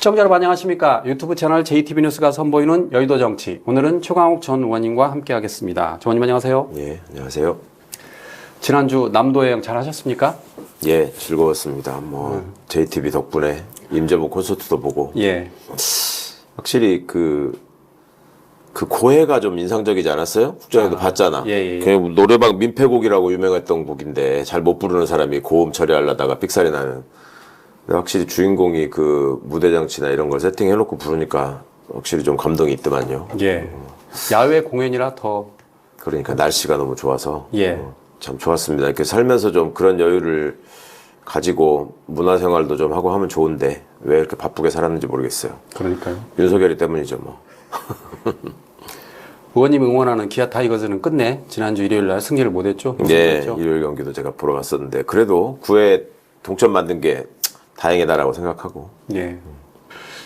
시청자 여러분 안녕하십니까? 유튜브 채널 JTB 뉴스가 선보이는 여의도 정치. 오늘은 최강욱 전 의원님과 함께 하겠습니다. 전 의원님 안녕하세요. 예, 안녕하세요. 지난주 남도 여행 잘 하셨습니까? 예, 즐거웠습니다. JTB 덕분에 임재범 콘서트도 보고. 예. 확실히 그 고해가 좀 인상적이지 않았어요? 국장에도 봤잖아. 예. 그냥 노래방 민폐곡이라고 유명했던 곡인데 잘 못 부르는 사람이 고음 처리하려다가 삑사리 나는. 근데 확실히 주인공이 그 무대 장치나 이런 걸 세팅해놓고 부르니까 확실히 좀 감동이 있더만요. 예. 야외 공연이라 더. 그러니까 날씨가 너무 좋아서. 예. 참 좋았습니다. 이렇게 살면서 좀 그런 여유를 가지고 문화생활도 좀 하고 하면 좋은데 왜 이렇게 바쁘게 살았는지 모르겠어요. 그러니까요. 윤석열이 때문이죠 뭐. 의원님 응원하는 기아 타이거즈는 끝내 지난주 일요일 날 승리를 못했죠? 네, 일요일 경기도 제가 보러 갔었는데 그래도 9회 동점 만든 게 다행이다라고 생각하고. 예.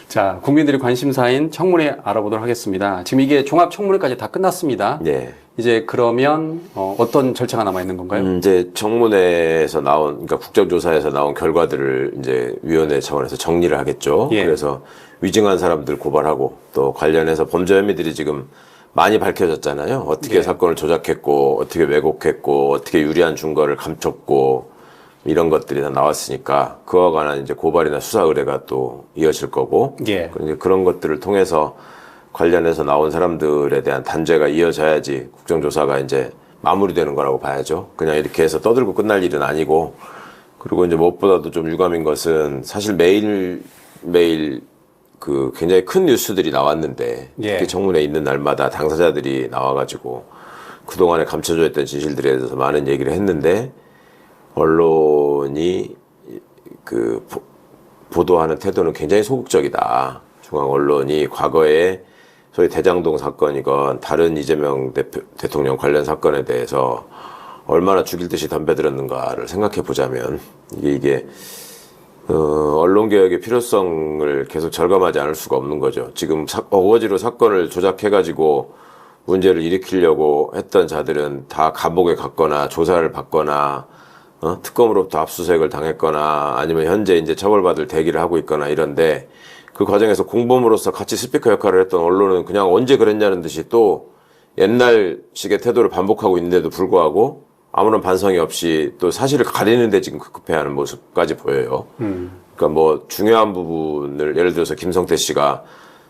자, 국민들이 관심사인 청문회 알아보도록 하겠습니다. 지금 이게 종합 청문회까지 다 끝났습니다. 네. 이제 그러면 어떤 절차가 남아 있는 건가요? 이제 청문회에서 나온, 그러니까 국정조사에서 나온 결과들을 이제 위원회 차원에서 정리를 하겠죠. 예. 그래서 위증한 사람들 고발하고 또 관련해서 범죄 혐의들이 지금 많이 밝혀졌잖아요. 어떻게 예. 사건을 조작했고, 어떻게 왜곡했고, 어떻게 유리한 증거를 감췄고, 이런 것들이 다 나왔으니까 그와 관한 이제 고발이나 수사 의뢰가 또 이어질 거고. 예. 이제 그런 것들을 통해서 관련해서 나온 사람들에 대한 단죄가 이어져야지 국정조사가 이제 마무리되는 거라고 봐야죠. 그냥 이렇게 해서 떠들고 끝날 일은 아니고. 그리고 이제 무엇보다도 좀 유감인 것은 사실 매일 그 굉장히 큰 뉴스들이 나왔는데 예. 특히 청문회 있는 날마다 당사자들이 나와가지고 그동안에 감춰져 있던 진실들에 대해서 많은 얘기를 했는데 언론이 그 보도하는 태도는 굉장히 소극적이다. 중앙 언론이 과거에 소위 대장동 사건이건 다른 이재명 대통령 관련 사건에 대해서 얼마나 죽일 듯이 덤벼들었는가를 생각해 보자면 이게 언론개혁의 필요성을 계속 절감하지 않을 수가 없는 거죠. 지금 어거지로 사건을 조작해가지고 문제를 일으키려고 했던 자들은 다 감옥에 갔거나 조사를 받거나 특검으로부터 압수수색을 당했거나 아니면 현재 이제 처벌받을 대기를 하고 있거나 이런데 그 과정에서 공범으로서 같이 스피커 역할을 했던 언론은 그냥 언제 그랬냐는 듯이 또 옛날식의 태도를 반복하고 있는데도 불구하고 아무런 반성이 없이 또 사실을 가리는데 지금 급급해하는 모습까지 보여요. 그러니까 뭐 중요한 부분을 예를 들어서 김성태 씨가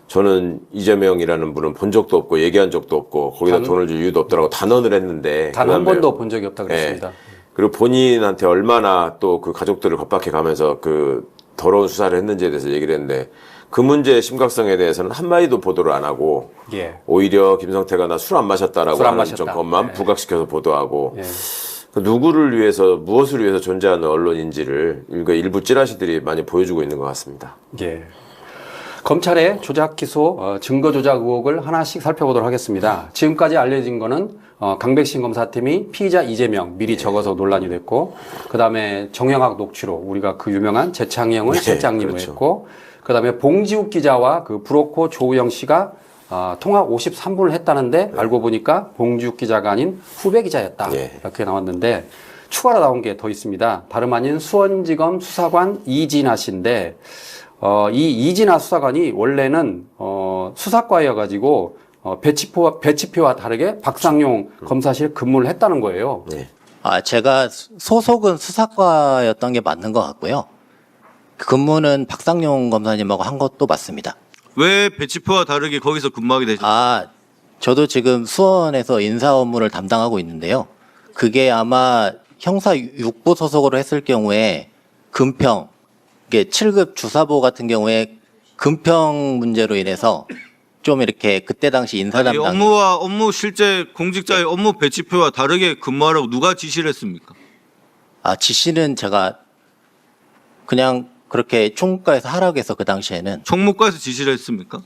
저는 이재명이라는 분은 본 적도 없고 얘기한 적도 없고 거기다 돈을 줄 이유도 없더라고 단언을 했는데 단 한 번도 본 적이 없다 그랬습니다. 그리고 본인한테 얼마나 또 그 가족들을 겁박해 가면서 그 더러운 수사를 했는지에 대해서 얘기를 했는데 그 문제의 심각성에 대해서는 한마디도 보도를 안 하고 예. 오히려 김성태가 나 술 안 마셨다라고 술안 하는 마셨다. 것만 예. 부각시켜서 보도하고 예. 누구를 위해서 무엇을 위해서 존재하는 언론인지를 일부 찌라시들이 많이 보여주고 있는 것 같습니다. 예. 검찰의 조작 기소 증거 조작 의혹을 하나씩 살펴보도록 하겠습니다. 지금까지 알려진 거는 강백신 검사팀이 피의자 이재명 미리 적어서 논란이 됐고, 그 다음에 정영학 녹취록 우리가 그 유명한 재창영을 실장님으로 그렇죠. 했고, 그 다음에 봉지욱 기자와 그 브로커 조우영 씨가 통화 53분을 했다는데 알고 보니까 봉지욱 기자가 아닌 후배 기자였다. 이렇게 나왔는데 추가로 나온 게 더 있습니다. 다름 아닌 수원지검 수사관 이진아 씨인데 이 이진아 수사관이 원래는 수사과여가지고 배치표와 다르게 박상용 검사실 근무를 했다는 거예요. 네. 제가 소속은 수사과였던 게 맞는 것 같고요. 근무는 박상용 검사님하고 한 것도 맞습니다. 왜 배치표와 다르게 거기서 근무하게 되죠? 저도 지금 수원에서 인사 업무를 담당하고 있는데요. 그게 아마 형사 6부 소속으로 했을 경우에 금평, 이게 7급 주사보 같은 경우에 금평 문제로 인해서 좀 이렇게 그때 당시 인사 담당 업무 실제 공직자의 업무 배치표와 다르게 근무하라고 누가 지시를 했습니까? 지시는 제가 그냥 그렇게 총무과에서 하라고 해서 그 당시에는 총무과에서 지시를 했습니까?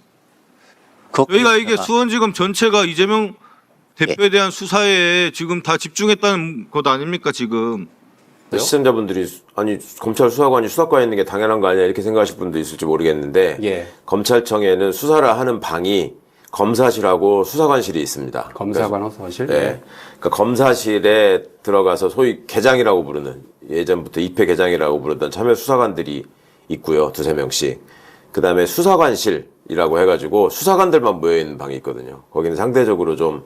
여기가 이게 수원지검 전체가 이재명 대표에 대한 수사에 지금 다 집중했다는 것 아닙니까 지금? 시청자분들이 아니 검찰 수사관이 수사과에 있는 게 당연한 거 아니야 이렇게 생각하실 분도 있을지 모르겠는데 검찰청에는 수사를 하는 방이 검사실하고 수사관실이 있습니다. 검사관 수사관실? 네. 그러니까 검사실에 들어가서 소위 계장이라고 부르는 예전부터 입회 계장이라고 부르던 참여 수사관들이 있고요. 두세 명씩. 그다음에 수사관실이라고 해가지고 수사관들만 모여있는 방이 있거든요. 거기는 상대적으로 좀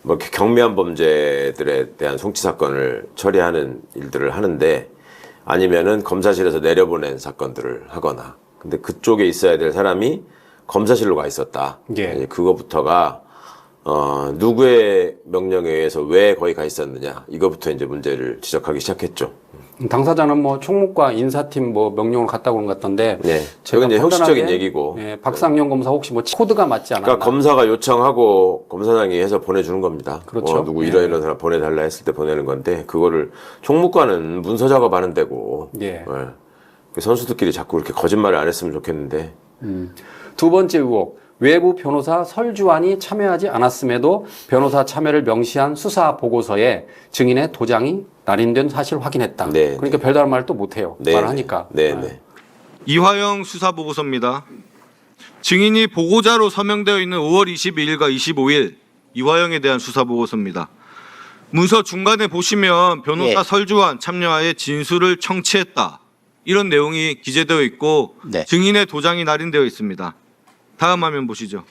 뭐 경미한 범죄들에 대한 송치 사건을 처리하는 일들을 하는데, 아니면은 검사실에서 내려보낸 사건들을 하거나. 근데 그쪽에 있어야 될 사람이 검사실로 가 있었다. 예. 이제 그거부터가 누구의 명령에 의해서 왜 거기 가 있었느냐, 이거부터 이제 문제를 지적하기 시작했죠. 당사자는 뭐 총무과 인사팀 뭐 명령을 갔다고 그런 것 같던데. 네. 제가 그건 이제 형식적인 판단하기에, 얘기고. 예, 박상영 검사 혹시 뭐 코드가 맞지 않았나? 그러니까 검사가 요청하고 검사장이 해서 보내주는 겁니다. 그렇죠. 누구 이런 사람 보내달라 했을 때 보내는 건데, 그거를 총무과는 문서 작업하는 데고. 예. 그 선수들끼리 자꾸 그렇게 거짓말을 안 했으면 좋겠는데. 두 번째 의혹. 외부 변호사 설주환이 참여하지 않았음에도 변호사 참여를 명시한 수사 보고서에 증인의 도장이 날인된 사실 확인했다. 네. 그러니까 별다른 말을 또 못해요. 네, 말을 하니까. 네, 네. 이화영 수사 보고서입니다. 증인이 보고자로 서명되어 있는 5월 22일과 25일 이화영에 대한 수사 보고서입니다. 문서 중간에 보시면 변호사 예. 설주환 참여하에 진술을 청취했다, 이런 내용이 기재되어 있고 네. 증인의 도장이 날인되어 있습니다. 다음 화면 보시죠.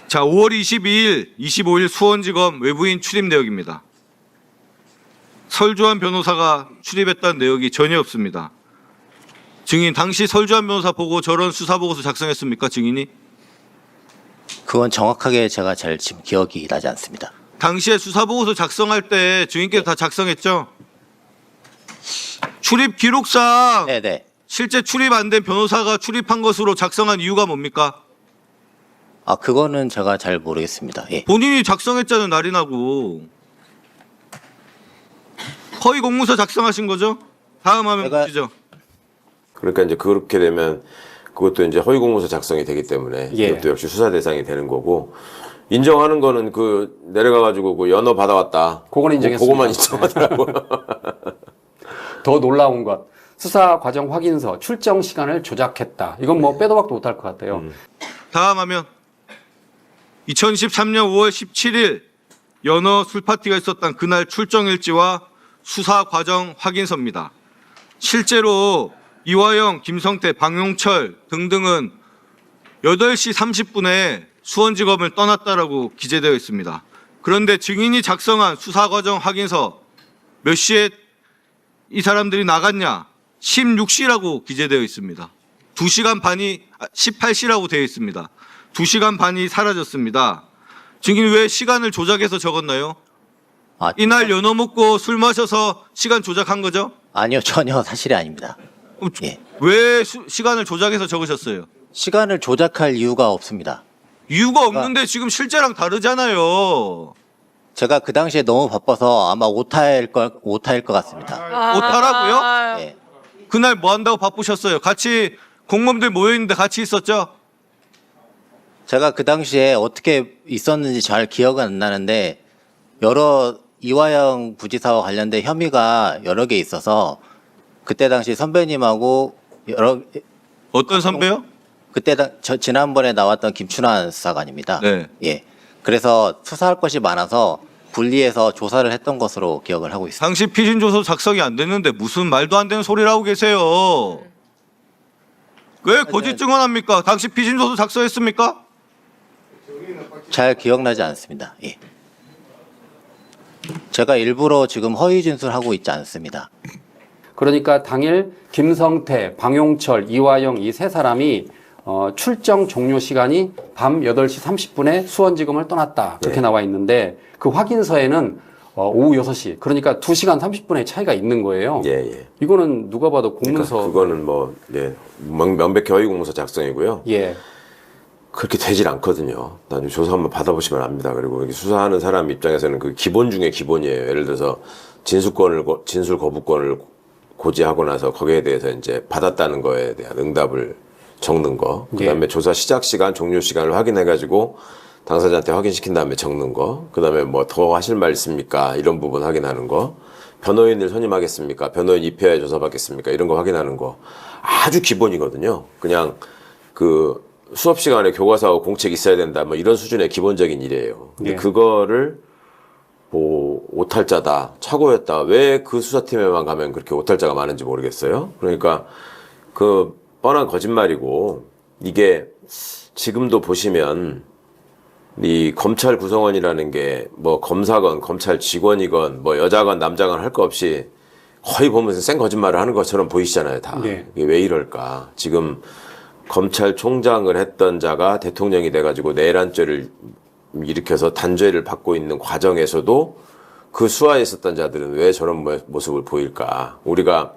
자, 5월 22일, 25일 수원지검 외부인 출입 내역입니다. 설주환 변호사가 출입했다는 내역이 전혀 없습니다. 증인, 당시 설주환 변호사 보고 저런 수사 보고서 작성했습니까, 증인이? 그건 정확하게 제가 잘 지금 기억이 나지 않습니다. 당시에 수사 보고서 작성할 때 증인께서 다 작성했죠? 출입 기록상 네네. 실제 출입 안 된 변호사가 출입한 것으로 작성한 이유가 뭡니까? 아, 그거는 제가 잘 모르겠습니다. 예. 본인이 작성했잖아요, 날인하고. 허위 공문서 작성하신 거죠? 다음 화면 제가- 보시죠. 그러니까 이제 그렇게 되면 그것도 이제 허위 공문서 작성이 되기 때문에 예. 이것도 역시 수사 대상이 되는 거고, 인정하는 거는 그 내려가가지고 그 연어 받아왔다. 그건 인정했습니다. 그거만 인정하더라고. 더 놀라운 것. 수사 과정 확인서 출정 시간을 조작했다. 이건 뭐 빼도 박도 못할 것 같아요. 다음 화면. 2013년 5월 17일 연어 술파티가 있었던 그날 출정 일지와 수사 과정 확인서입니다. 실제로 이화영, 김성태, 방용철 등등은 8시 30분에 수원지검을 떠났다라고 기재되어 있습니다. 그런데 증인이 작성한 수사 과정 확인서 몇 시에 이 사람들이 나갔냐? 16시라고 기재되어 있습니다. 2시간 반이 18시라고 되어 있습니다. 2시간 반이 사라졌습니다. 증인이 왜 시간을 조작해서 적었나요? 아, 이날 연어 먹고 술 마셔서 시간 조작한 거죠? 아니요, 전혀 사실이 아닙니다. 예. 왜 시간을 조작해서 적으셨어요? 시간을 조작할 이유가 없습니다. 이유가 없는데 지금 실제랑 다르잖아요. 제가 그 당시에 너무 바빠서 아마 오타일 것 같습니다. 오타라고요? 예. 그날 뭐 한다고 바쁘셨어요? 같이 공무원들 모여있는데 같이 있었죠? 제가 그 당시에 어떻게 있었는지 잘 기억은 안 나는데, 여러 이화영 부지사와 관련된 혐의가 여러 개 있어서 그때 당시 선배님하고 어떤 선배요? 지난번에 나왔던 김춘환 수사관입니다. 네. 예. 그래서 수사할 것이 많아서 분리해서 조사를 했던 것으로 기억을 하고 있습니다. 당시 피신조서 작성이 안 됐는데 무슨 말도 안 되는 소리를 하고 계세요. 왜 거짓 증언합니까? 당시 피신조서 작성했습니까? 잘 기억나지 않습니다. 예. 제가 일부러 지금 허위 진술하고 있지 않습니다. 그러니까 당일 김성태, 방용철, 이화영 이 세 사람이 출정 종료 시간이 밤 8시 30분에 수원지검을 떠났다. 그렇게 네. 나와 있는데 그 확인서에는 오후 6시. 그러니까 2시간 30분의 차이가 있는 거예요. 예, 예. 이거는 누가 봐도 공문서. 그러니까 그거는 뭐, 예, 명백히 허위 공문서 작성이고요. 예. 그렇게 되질 않거든요. 나중에 조사 한번 받아보시면 압니다. 그리고 여기 수사하는 사람 입장에서는 그 기본 중에 기본이에요. 예를 들어서 진술 거부권을 고지하고 나서 거기에 대해서 이제 받았다는 거에 대한 응답을 적는 거. 그다음에 예. 조사 시작 시간, 종료 시간을 확인해가지고 당사자한테 확인시킨 다음에 적는 거. 그다음에 뭐 더 하실 말 있습니까? 이런 부분 확인하는 거. 변호인을 선임하겠습니까? 변호인 입회하에 조사받겠습니까? 이런 거 확인하는 거. 아주 기본이거든요. 그냥 그 수업 시간에 교과서하고 공책 있어야 된다. 뭐 이런 수준의 기본적인 일이에요. 근데 예. 그거를 뭐 오탈자다, 착오였다. 왜 그 수사팀에만 가면 그렇게 오탈자가 많은지 모르겠어요. 그러니까 그 뻔한 거짓말이고, 이게 지금도 보시면 이 검찰 구성원이라는 게 뭐 검사건 검찰 직원이건 뭐 여자건 남자건 할 거 없이 거의 보면서 쌩 거짓말을 하는 것처럼 보이시잖아요, 다. 네. 이게 왜 이럴까? 지금 검찰총장을 했던 자가 대통령이 돼가지고 내란죄를 일으켜서 단죄를 받고 있는 과정에서도 그 수하에 있었던 자들은 왜 저런 모습을 보일까? 우리가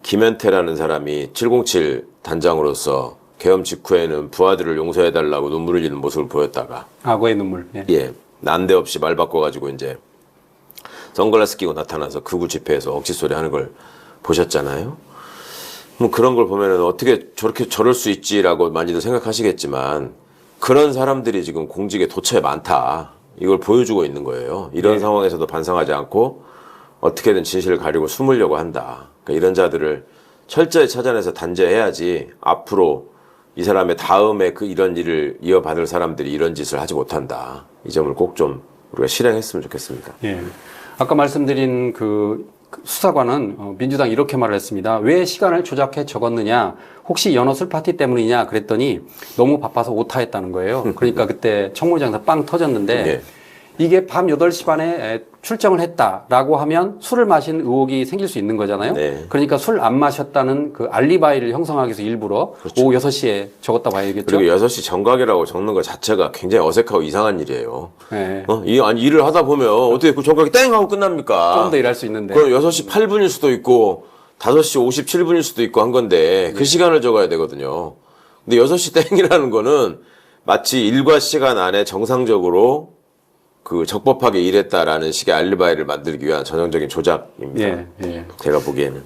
김현태라는 사람이 707 단장으로서 계엄 직후에는 부하들을 용서해달라고 눈물 흘리는 모습을 보였다가, 악어의 눈물. 예. 예, 난데없이 말 바꿔가지고 이제 선글라스 끼고 나타나서 극우 집회에서 억지소리 하는 걸 보셨잖아요. 뭐 그런 걸 보면은 어떻게 저렇게 저럴 수 있지라고 많이들 생각하시겠지만, 그런 사람들이 지금 공직에 도처에 많다, 이걸 보여주고 있는 거예요. 이런 상황에서도 반성하지 않고 어떻게든 진실을 가리고 숨으려고 한다. 그러니까 이런 자들을 철저히 찾아내서 단죄해야지 앞으로 이 사람의 다음에 이런 일을 이어받을 사람들이 이런 짓을 하지 못한다. 이 점을 꼭 좀 우리가 실행했으면 좋겠습니다. 예. 아까 말씀드린 그 수사관은 민주당 이렇게 말을 했습니다. 왜 시간을 조작해 적었느냐? 혹시 연어술 파티 때문이냐? 그랬더니 너무 바빠서 오타했다는 거예요. 그러니까 그때 청문회장에서 빵 터졌는데 네. 이게 밤 8시 반에 출정을 했다라고 하면 술을 마신 의혹이 생길 수 있는 거잖아요. 네. 그러니까 술 안 마셨다는 그 알리바이를 형성하기 위해서 일부러 그렇죠. 오후 6시에 적었다 봐야겠죠. 그리고 6시 정각이라고 적는 것 자체가 굉장히 어색하고 이상한 일이에요. 네. 아니, 일을 하다 보면 어떻게 그 정각이 땡 하고 끝납니까? 좀 더 일할 수 있는데. 그럼 6시 8분일 수도 있고 5시 57분일 수도 있고 한 건데 그 시간을 적어야 되거든요. 근데 6시 땡이라는 거는 마치 일과 시간 안에 정상적으로 그 적법하게 일했다라는 식의 알리바이를 만들기 위한 전형적인 조작입니다. 예, 예. 제가 보기에는.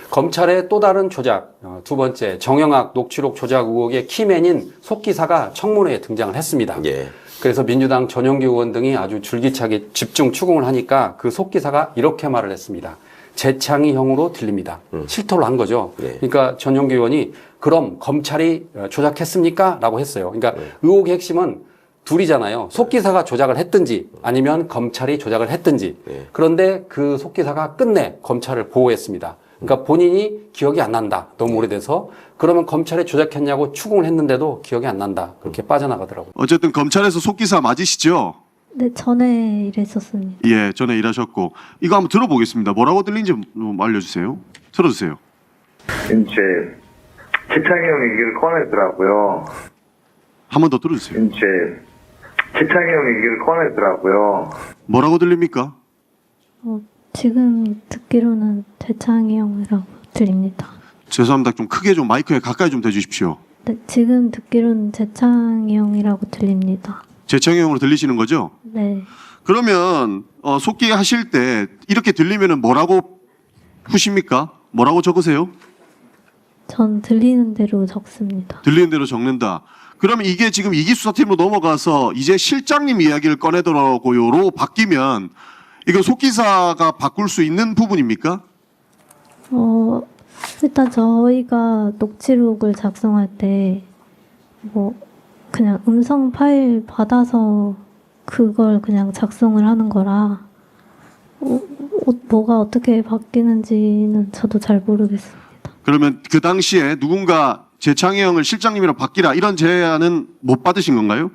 검찰의 또 다른 조작, 두 번째 정영학 녹취록 조작 의혹의 키맨인 속기사가 청문회에 등장을 했습니다. 예. 그래서 민주당 전용기 의원 등이 아주 줄기차게 집중 추궁을 하니까 그 속기사가 이렇게 말을 했습니다. 재창의형으로 들립니다. 실토를 한 거죠. 네. 그러니까 전용기 의원이 그럼 검찰이 조작했습니까? 라고 했어요. 그러니까 의혹의 핵심은 둘이잖아요. 속기사가 조작을 했든지 아니면 검찰이 조작을 했든지. 네. 그런데 그 속기사가 끝내 검찰을 보호했습니다. 그러니까 본인이 기억이 안 난다. 너무 오래돼서. 그러면 검찰이 조작했냐고 추궁을 했는데도 기억이 안 난다. 그렇게 빠져나가더라고요. 어쨌든 검찰에서 속기사 맞으시죠? 네, 전에 일했었습니다. 예, 전에 일하셨고. 이거 한번 들어보겠습니다. 뭐라고 들린지 좀 알려주세요. 들어주세요. 이제 재창이 형 얘기를 꺼내더라고요. 한 번 더 들어주세요. 이제 재창이 형 얘기를 꺼내더라고요. 뭐라고 들립니까? 지금 듣기로는 재창이 형이라고 들립니다. 죄송합니다. 좀 크게 좀 마이크에 가까이 좀 대주십시오. 네, 지금 듣기로는 재창이 형이라고 들립니다. 재창이 형으로 들리시는 거죠? 네, 그러면 속기 하실 때 이렇게 들리면은 뭐라고 푸십니까? 뭐라고 적으세요? 전 들리는 대로 적습니다. 들리는 대로 적는다. 그러면 이게 지금 이기수사팀으로 넘어가서 이제 실장님 이야기를 꺼내더라고요로 바뀌면 이거 속기사가 바꿀 수 있는 부분입니까? 일단 저희가 녹취록을 작성할 때 뭐 그냥 음성 파일 받아서 그걸 그냥 작성을 하는 거라 뭐가 어떻게 바뀌는지는 저도 잘 모르겠습니다. 그러면 그 당시에 누군가 재창희 형을 실장님이랑 바뀌라 이런 제안은 못 받으신 건가요?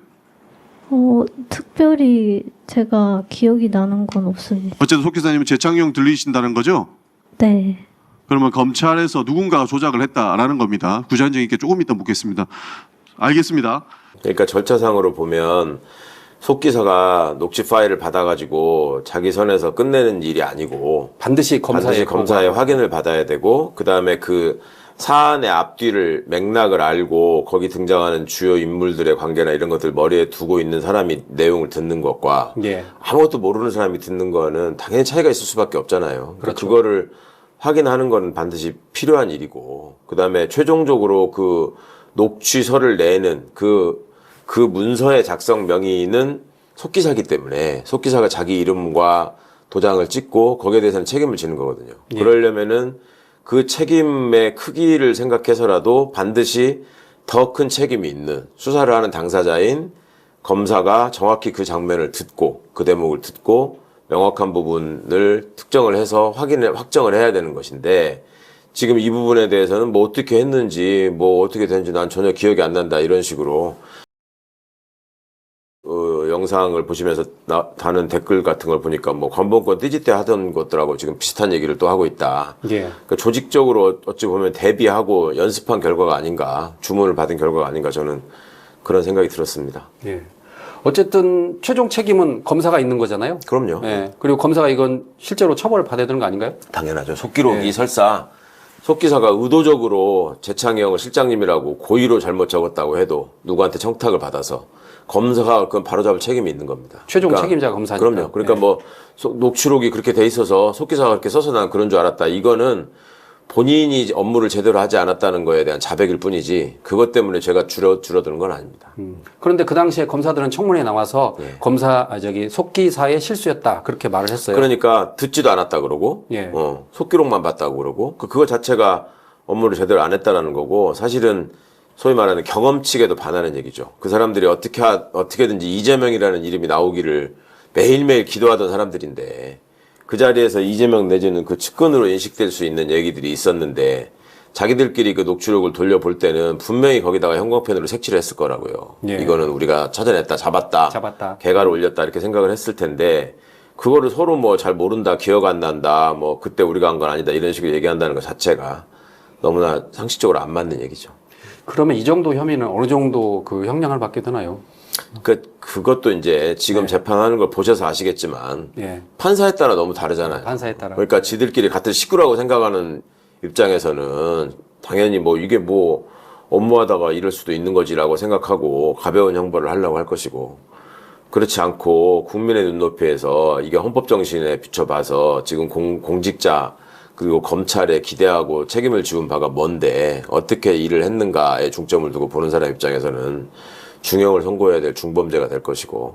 특별히 제가 기억이 나는 건 없습니다. 어쨌든 속 기사님은 재창희 형 들리신다는 거죠? 네. 그러면 검찰에서 누군가가 조작을 했다라는 겁니다. 구체적인 게 조금 이따 묻겠습니다. 알겠습니다. 그러니까 절차상으로 보면 속기사가 녹취 파일을 받아가지고 자기 선에서 끝내는 일이 아니고 반드시 검사의 확인을 받아야 되고, 그 다음에 그 사안의 앞뒤를 맥락을 알고 거기 등장하는 주요 인물들의 관계나 이런 것들 머리에 두고 있는 사람이 내용을 듣는 것과 예. 아무것도 모르는 사람이 듣는 거는 당연히 차이가 있을 수밖에 없잖아요. 그렇죠. 그거를 확인하는 건 반드시 필요한 일이고, 그 다음에 최종적으로 그 녹취서를 내는 그 문서의 작성 명의는 속기사기 때문에 속기사가 자기 이름과 도장을 찍고 거기에 대해서는 책임을 지는 거거든요. 예. 그러려면은 그 책임의 크기를 생각해서라도 반드시 더 큰 책임이 있는 수사를 하는 당사자인 검사가 정확히 그 장면을 듣고 그 대목을 듣고 명확한 부분을 특정을 해서 확정을 해야 되는 것인데, 지금 이 부분에 대해서는 뭐 어떻게 했는지 뭐 어떻게 됐는지 난 전혀 기억이 안 난다 이런 식으로 영상을 보시면서 다는 댓글 같은 걸 보니까 뭐 관본권 띠지 때 하던 것들하고 지금 비슷한 얘기를 또 하고 있다. 예. 그러니까 조직적으로 어찌 보면 대비하고 연습한 결과가 아닌가, 주문을 받은 결과가 아닌가 저는 그런 생각이 들었습니다. 예. 어쨌든 최종 책임은 검사가 있는 거잖아요. 그럼요. 예. 그리고 검사가 이건 실제로 처벌을 받아야 되는 거 아닌가요? 당연하죠. 속기록이 예. 설사 속기사가 의도적으로 재창희 형을 실장님이라고 고의로 잘못 적었다고 해도 누구한테 청탁을 받아서 검사가 그건 바로잡을 책임이 있는 겁니다. 최종 책임자가 검사니까. 그럼요. 그러니까 예. 뭐 녹취록이 그렇게 돼 있어서 속기사가 그렇게 써서 난 그런 줄 알았다. 이거는 본인이 업무를 제대로 하지 않았다는 거에 대한 자백일 뿐이지 그것 때문에 제가 줄어드는 건 아닙니다. 그런데 그 당시에 검사들은 청문회에 나와서 예. 속기사의 실수였다 그렇게 말을 했어요. 그러니까 듣지도 않았다 그러고 예. 속기록만 봤다고 그러고 그거 자체가 업무를 제대로 안 했다라는 거고 사실은 소위 말하는 경험칙에도 반하는 얘기죠. 그 사람들이 어떻게든지 이재명이라는 이름이 나오기를 매일매일 기도하던 사람들인데 그 자리에서 이재명 내지는 그 측근으로 인식될 수 있는 얘기들이 있었는데 자기들끼리 그 녹취록을 돌려볼 때는 분명히 거기다가 형광펜으로 색칠을 했을 거라고요. 예. 이거는 우리가 찾아냈다, 잡았다, 개가를 올렸다 이렇게 생각을 했을 텐데 그거를 서로 뭐 잘 모른다, 기억 안 난다, 뭐 그때 우리가 한 건 아니다 이런 식으로 얘기한다는 것 자체가 너무나 상식적으로 안 맞는 얘기죠. 그러면 이 정도 혐의는 어느 정도 그 형량을 받게 되나요? 그것도 이제 지금 네. 재판하는 걸 보셔서 아시겠지만 예. 판사에 따라 너무 다르잖아요. 판사에 따라. 그러니까 지들끼리 같은 식구라고 생각하는 입장에서는 당연히 뭐 이게 뭐 업무하다가 이럴 수도 있는 거지라고 생각하고 가벼운 형벌을 하려고 할 것이고 그렇지 않고 국민의 눈높이에서 이게 헌법 정신에 비춰봐서 지금 공직자 그리고 검찰에 기대하고 책임을 지운 바가 뭔데 어떻게 일을 했는가에 중점을 두고 보는 사람 입장에서는 중형을 선고해야 될 중범죄가 될 것이고.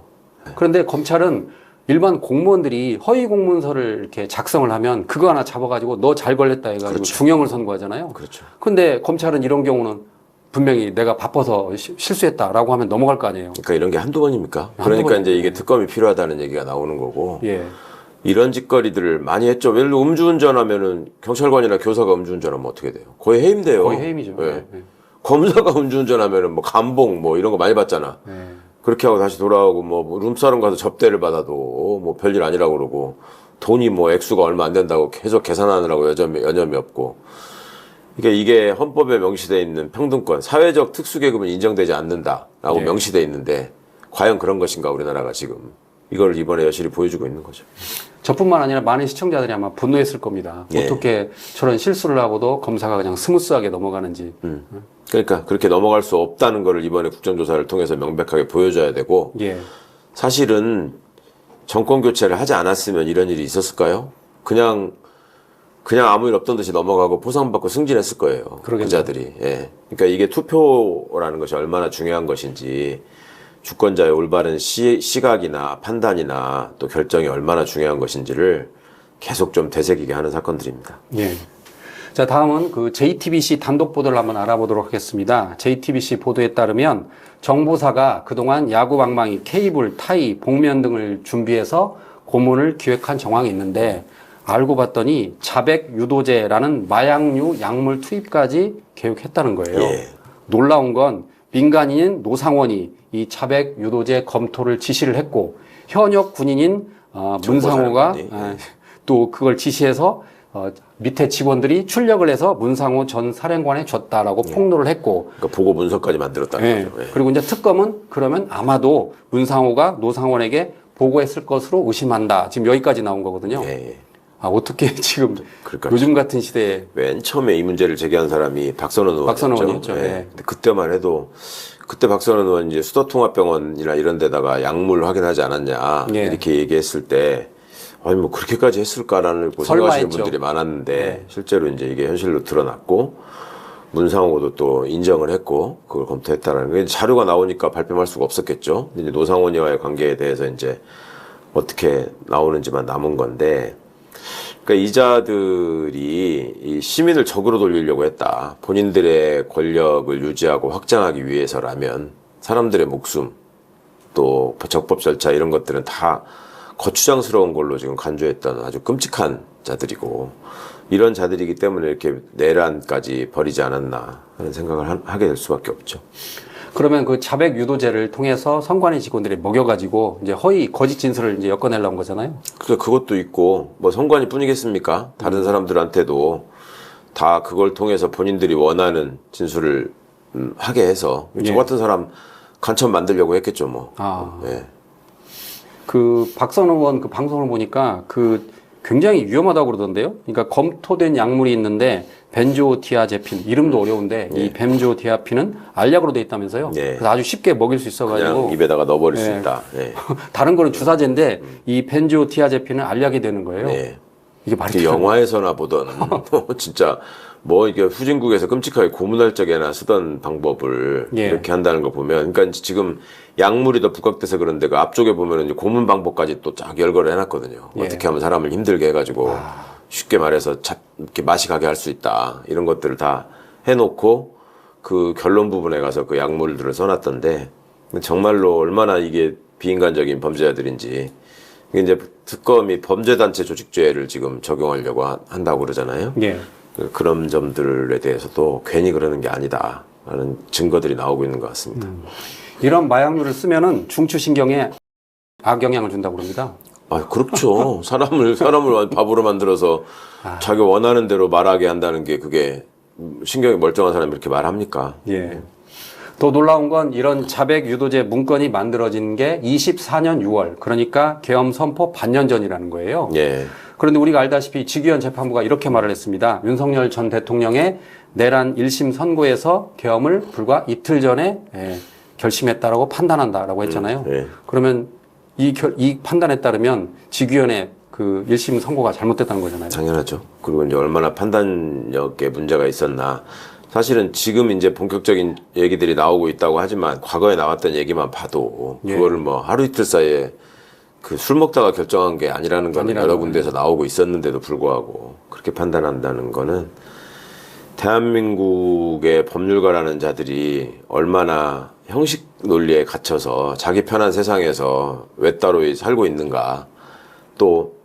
그런데 검찰은 일반 공무원들이 허위 공문서를 이렇게 작성을 하면 그거 하나 잡아가지고 너 잘 걸렸다 해가지고 그렇죠. 중형을 선고하잖아요. 그렇죠. 근데 검찰은 이런 경우는 분명히 내가 바빠서 실수했다라고 하면 넘어갈 거 아니에요. 그러니까 이런 게 한두 번입니까? 한두 그러니까 번이죠. 이제 이게 특검이 필요하다는 얘기가 나오는 거고. 예. 이런 짓거리들을 많이 했죠. 예를 들어 음주운전하면은 경찰관이나 교사가 음주운전하면 어떻게 돼요? 거의 해임돼요. 거의 해임이죠. 예. 예. 검사가 음주운전하면은 뭐 감봉 뭐 이런 거 많이 받잖아. 예. 그렇게 하고 다시 돌아오고 뭐 룸사롱 가서 접대를 받아도 뭐 별일 아니라고 그러고 돈이 뭐 액수가 얼마 안 된다고 계속 계산하느라고 여념이 없고. 그러니까 이게 헌법에 명시되어 있는 평등권, 사회적 특수계급은 인정되지 않는다라고 예. 명시되어 있는데 과연 그런 것인가 우리나라가 지금 이걸 이번에 여실히 보여주고 있는 거죠. 저뿐만 아니라 많은 시청자들이 아마 분노했을 겁니다. 예. 어떻게 저런 실수를 하고도 검사가 그냥 스무스하게 넘어가는지. 그러니까 그렇게 넘어갈 수 없다는 거를 이번에 국정조사를 통해서 명백하게 보여줘야 되고 예. 사실은 정권 교체를 하지 않았으면 이런 일이 있었을까요? 그냥 아무 일 없던 듯이 넘어가고 보상받고 승진했을 거예요. 그러겠죠. 그자들이. 예. 그러니까 이게 투표라는 것이 얼마나 중요한 것인지 주권자의 올바른 시각이나 판단이나 또 결정이 얼마나 중요한 것인지를 계속 좀 되새기게 하는 사건들입니다. 예. 자, 다음은 그 JTBC 단독 보도를 한번 알아보도록 하겠습니다. JTBC 보도에 따르면 정보사가 그동안 야구방망이, 케이블, 타이, 복면 등을 준비해서 고문을 기획한 정황이 있는데 알고 봤더니 자백 유도제라는 마약류 약물 투입까지 계획했다는 거예요. 예. 놀라운 건 민간인인 노상원이 이 자백 유도제 검토를 지시를 했고 현역 군인인 문상호가 정보사령관이, 또 그걸 지시해서 밑에 직원들이 출력을 해서 문상호 전 사령관에 줬다라고 폭로를 했고 그러니까 보고 문서까지 만들었다는 예. 거죠. 예. 그리고 이제 특검은 그러면 아마도 문상호가 노상원에게 보고했을 것으로 의심한다. 지금 여기까지 나온 거거든요. 예, 예. 어떻게 지금 그러니까 요즘 같은 시대에 맨 처음에 이 문제를 제기한 사람이 박선원 의원이었죠. 의원이었죠. 예. 근데 그때만 해도 그때 박선원 의원 이제 수도통합병원이나 이런 데다가 약물 확인하지 않았냐 예. 이렇게 얘기했을 때 아니 뭐 그렇게까지 했을까라는 생각하시는 설마했죠. 분들이 많았는데 예. 실제로 이제 이게 현실로 드러났고 문상호도 또 인정을 했고 그걸 검토했다라는 게 자료가 나오니까 발뺌할 수가 없었겠죠. 이제 노상원이와의 관계에 대해서 이제 어떻게 나오는지만 남은 건데. 그러니까 이자들이 이 시민을 적으로 돌리려고 했다. 본인들의 권력을 유지하고 확장하기 위해서라면 사람들의 목숨 또 적법 절차 이런 것들은 다 거추장스러운 걸로 지금 간주했던 아주 끔찍한 자들이고 이런 자들이기 때문에 이렇게 내란까지 벌이지 않았나 하는 생각을 하게 될 수밖에 없죠. 그러면 그 자백 유도제를 통해서 선관위 직원들이 먹여가지고 이제 허위 거짓 진술을 이제 엮어내려는 거잖아요. 그것도 있고 뭐 선관위 뿐이겠습니까? 다른 사람들한테도 다 그걸 통해서 본인들이 원하는 진술을 하게 해서 저 예. 같은 사람 간첩 만들려고 했겠죠 뭐. 아. 예. 그 박선 의원 그 방송을 보니까 그 굉장히 위험하다고 그러던데요. 그러니까 검토된 약물이 있는데 벤조디아제핀 이름도 어려운데 이 벤조디아핀은 알약으로 돼 있다면서요. 예. 그래서 아주 쉽게 먹일 수 있어가지고 그냥 입에다가 넣어버릴 수 예. 있다. 예. 다른 거는 주사제인데 이 벤조디아제핀은 알약이 되는 거예요. 예. 이게 말이 그 돼요? 영화에서나 보던 진짜 뭐 이게 후진국에서 끔찍하게 고문할 적에나 쓰던 방법을 예. 이렇게 한다는 거 보면, 그러니까 지금 약물이 더 부각돼서 그런데 그 앞쪽에 보면은 이제 고문 방법까지 또 쫙 열거를 해놨거든요. 예. 어떻게 하면 사람을 힘들게 해가지고 쉽게 말해서 이렇게 맛이 가게 할 수 있다 이런 것들을 다 해놓고 그 결론 부분에 가서 그 약물들을 써놨던데 정말로 얼마나 이게 비인간적인 범죄자들인지. 이게 이제 특검이 범죄단체 조직죄를 지금 적용하려고 한다고 그러잖아요. 예. 그런 점들에 대해서도 괜히 그러는 게 아니다 라는 증거들이 나오고 있는 것 같습니다. 이런 마약류를 쓰면은 중추신경에 악영향을 준다고 그럽니다. 아, 그렇죠. 사람을 바보로 만들어서 자기 원하는 대로 말하게 한다는 게 그게 신경이 멀쩡한 사람이 이렇게 말합니까? 예. 더 놀라운 건 이런 자백 유도제 문건이 만들어진 게 24년 6월, 그러니까 계엄 선포 반년 전이라는 거예요. 예. 그런데 우리가 알다시피 직위원 재판부가 이렇게 말을 했습니다. 윤석열 전 대통령의 내란 1심 선고에서 계엄을 불과 이틀 전에 결심했다라고 판단한다라고 했잖아요. 예. 그러면 이 판단에 따르면 직위원의 그 1심 선고가 잘못됐다는 거잖아요. 당연하죠. 그리고 이제 얼마나 판단력에 문제가 있었나. 사실은 지금 이제 본격적인 얘기들이 나오고 있다고 하지만 과거에 나왔던 얘기만 봐도 예. 그거를 뭐 하루 이틀 사이에 그 술 먹다가 결정한 게 아니라는 건 여러 군데에서 나오고 있었는데도 불구하고 그렇게 판단한다는 거는 대한민국의 법률가라는 자들이 얼마나 형식 논리에 갇혀서 자기 편한 세상에서 외따로 살고 있는가, 또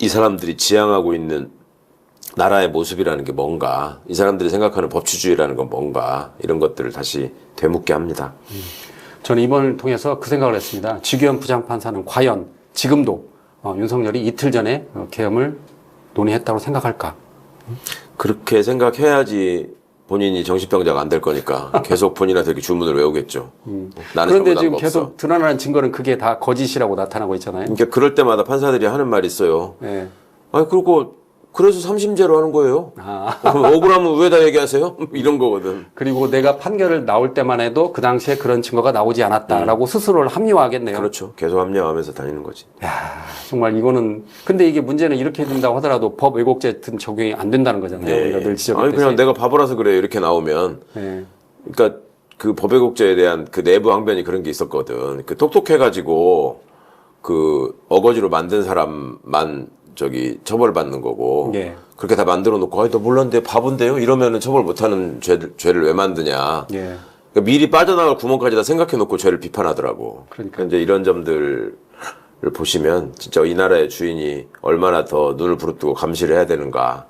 이 사람들이 지향하고 있는 나라의 모습이라는 게 뭔가, 이 사람들이 생각하는 법치주의라는 건 뭔가, 이런 것들을 다시 되묻게 합니다. 저는 이번을 통해서 그 생각을 했습니다. 직위원 부장판사는 과연 지금도 윤석열이 이틀 전에 계엄을 논의했다고 생각할까? 그렇게 생각해야지 본인이 정신병자가 안 될 거니까 계속 본인한테 이렇게 주문을 외우겠죠. 나는 그런데 잘못한 지금 거 계속 없어. 드러나는 증거는 그게 다 거짓이라고 나타나고 있잖아요. 그러니까 그럴 때마다 판사들이 하는 말이 있어요. 네. 아니, 그리고 그래서 3심제로 하는 거예요. 그럼 억울하면 왜 다 얘기하세요? 이런 거거든. 그리고 내가 판결을 나올 때만 해도 그 당시에 그런 증거가 나오지 않았다라고 스스로를 합리화하겠네요. 그렇죠. 계속 합리화하면서 다니는 거지. 야, 정말 이거는 근데 이게 문제는 이렇게 된다고 하더라도 법 왜곡죄 등 적용이 안 된다는 거잖아요. 우리가 늘 아니, 지적했듯이. 그냥 내가 바보라서 그래 이렇게 나오면. 네. 그러니까 그 법외국제에 대한 그 내부 항변이 그런 게 있었거든. 그 똑똑해가지고 그 어거지로 만든 사람만 처벌을 받는 거고. 예. 그렇게 다 만들어 놓고, 아니, 너 몰랐는데 바본데요? 이러면은 처벌 못하는 죄를 왜 만드냐. 예. 그러니까 미리 빠져나갈 구멍까지 다 생각해 놓고 죄를 비판하더라고. 그러니까. 이제 이런 점들을 보시면 진짜 이 나라의 주인이 얼마나 더 눈을 부릅뜨고 감시를 해야 되는가.